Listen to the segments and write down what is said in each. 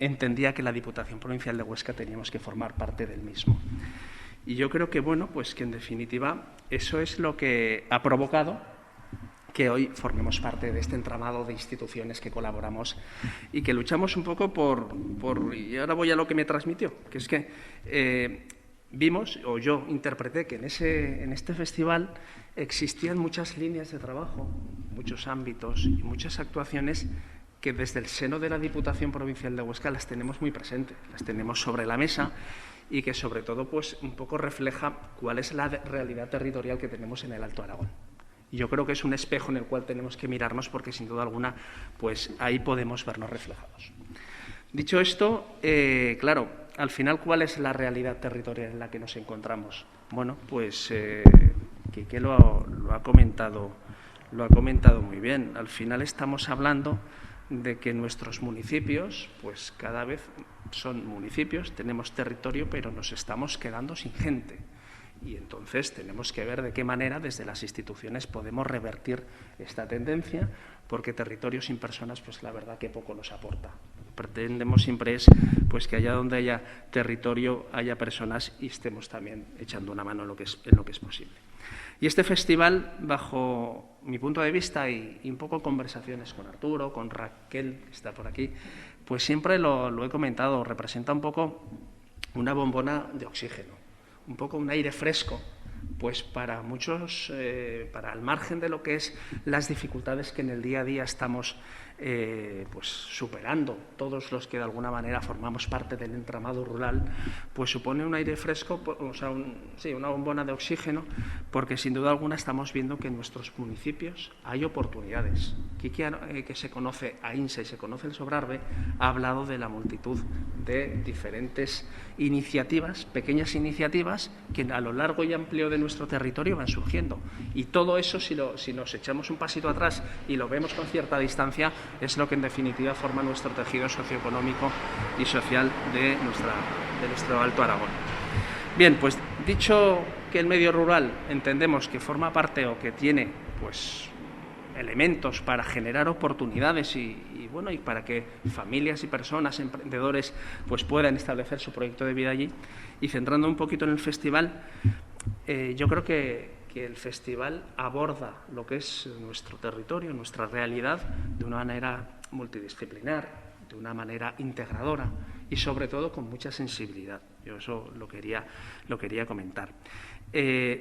entendía que la Diputación Provincial de Huesca teníamos que formar parte del mismo. Y yo creo que, bueno, pues que en definitiva eso es lo que ha provocado que hoy formemos parte de este entramado de instituciones que colaboramos y que luchamos un poco y ahora voy a lo que me transmitió, que es que vimos, o yo interpreté, que en este festival existían muchas líneas de trabajo, muchos ámbitos y muchas actuaciones que desde el seno de la Diputación Provincial de Huesca las tenemos muy presentes, las tenemos sobre la mesa y que sobre todo pues un poco refleja cuál es la realidad territorial que tenemos en el Alto Aragón. Y yo creo que es un espejo en el cual tenemos que mirarnos porque sin duda alguna pues ahí podemos vernos reflejados. Dicho esto, claro, al final, ¿cuál es la realidad territorial en la que nos encontramos? Bueno, pues Quique lo ha comentado muy bien. Al final estamos hablando de que nuestros municipios, pues cada vez son municipios, tenemos territorio, pero nos estamos quedando sin gente. Y entonces tenemos que ver de qué manera desde las instituciones podemos revertir esta tendencia, porque territorio sin personas, pues la verdad que poco nos aporta. Lo que pretendemos siempre es pues, que allá donde haya territorio haya personas y estemos también echando una mano en lo que es posible. Y este festival, bajo mi punto de vista y un poco conversaciones con Arturo, con Raquel, que está por aquí, pues siempre lo he comentado, representa un poco una bombona de oxígeno, un poco un aire fresco, pues para muchos, para al margen de lo que es las dificultades que en el día a día estamos pues superando todos los que de alguna manera formamos parte del entramado rural, pues supone un aire fresco, o sea, una bombona de oxígeno, porque sin duda alguna estamos viendo que en nuestros municipios hay oportunidades. Quique, que se conoce a INSA y se conoce el Sobrarbe, ha hablado de la multitud de diferentes iniciativas, pequeñas iniciativas, que a lo largo y amplio de nuestro territorio van surgiendo. Y todo eso, si nos echamos un pasito atrás y lo vemos con cierta distancia, es lo que en definitiva forma nuestro tejido socioeconómico y social de nuestro Alto Aragón. Bien, pues dicho que el medio rural entendemos que forma parte o que tiene pues elementos para generar oportunidades y para que familias y personas, emprendedores, pues puedan establecer su proyecto de vida allí. Y centrando un poquito en el festival, yo creo que el festival aborda lo que es nuestro territorio, nuestra realidad, de una manera multidisciplinar, de una manera integradora y sobre todo con mucha sensibilidad. Yo eso lo quería comentar.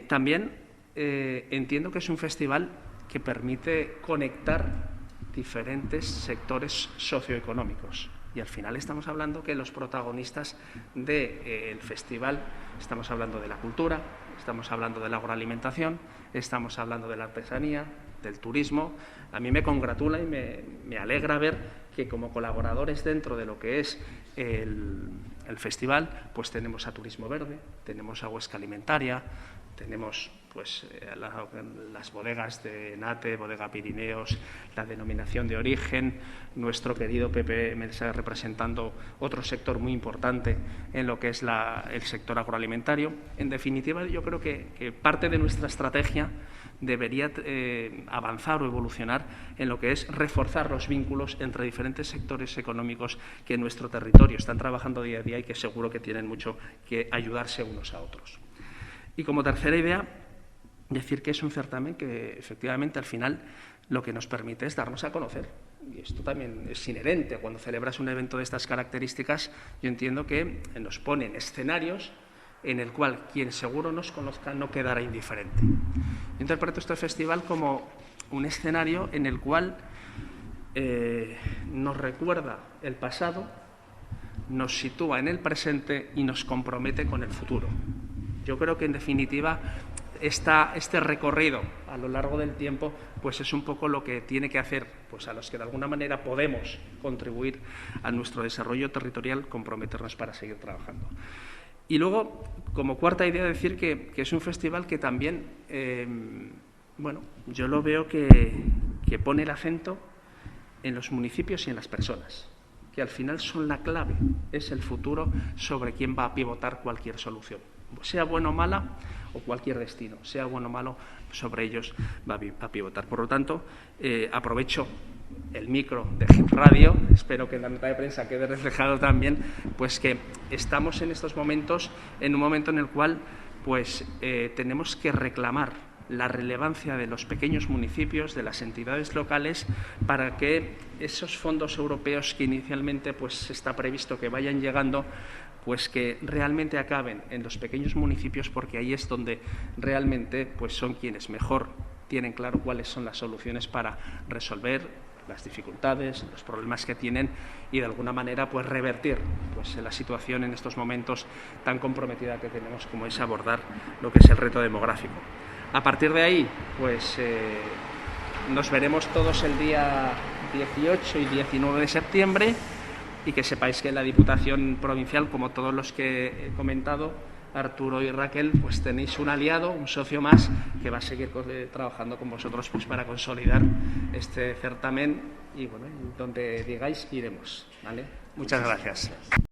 También entiendo que es un festival que permite conectar diferentes sectores socioeconómicos. Y al final estamos hablando que los protagonistas del festival, estamos hablando de la cultura, estamos hablando de la agroalimentación, estamos hablando de la artesanía, del turismo. A mí me congratula y me alegra ver que como colaboradores dentro de lo que es el festival, pues tenemos a Turismo Verde, tenemos a Huesca Alimentaria, tenemos pues las bodegas de Enate, Bodega Pirineos, la denominación de origen, nuestro querido Pepe Melsa representando otro sector muy importante en lo que es el sector agroalimentario. En definitiva, yo creo que parte de nuestra estrategia debería avanzar o evolucionar en lo que es reforzar los vínculos entre diferentes sectores económicos que en nuestro territorio están trabajando día a día y que seguro que tienen mucho que ayudarse unos a otros. Y como tercera idea, decir que es un certamen que efectivamente al final lo que nos permite es darnos a conocer. Y esto también es inherente. Cuando celebras un evento de estas características, yo entiendo que nos ponen escenarios en el cual quien seguro nos conozca no quedará indiferente. Yo interpreto este festival como un escenario en el cual nos recuerda el pasado, nos sitúa en el presente y nos compromete con el futuro. Yo creo que, en definitiva, este recorrido a lo largo del tiempo pues es un poco lo que tiene que hacer pues a los que de alguna manera podemos contribuir a nuestro desarrollo territorial, comprometernos para seguir trabajando. Y luego, como cuarta idea, decir que es un festival que también, yo lo veo que pone el acento en los municipios y en las personas, que al final son la clave, es el futuro sobre quién va a pivotar cualquier solución. Sea buena o mala, o cualquier destino, sea bueno o malo, sobre ellos va a pivotar. Por lo tanto, aprovecho el micro de Hit Radio, espero que en la nota de prensa quede reflejado también, pues que estamos en estos momentos, en un momento en el cual pues tenemos que reclamar la relevancia de los pequeños municipios, de las entidades locales, para que esos fondos europeos que inicialmente pues está previsto que vayan llegando, pues que realmente acaben en los pequeños municipios, porque ahí es donde realmente pues son quienes mejor tienen claro cuáles son las soluciones para resolver las dificultades, los problemas que tienen y de alguna manera pues revertir pues la situación en estos momentos tan comprometida que tenemos como es abordar lo que es el reto demográfico. A partir de ahí pues nos veremos todos el día 18 y 19 de septiembre y que sepáis que en la Diputación Provincial, como todos los que he comentado, Arturo y Raquel, pues tenéis un aliado, un socio más, que va a seguir trabajando con vosotros pues para consolidar este certamen y bueno, donde digáis iremos, ¿vale? Muchas gracias.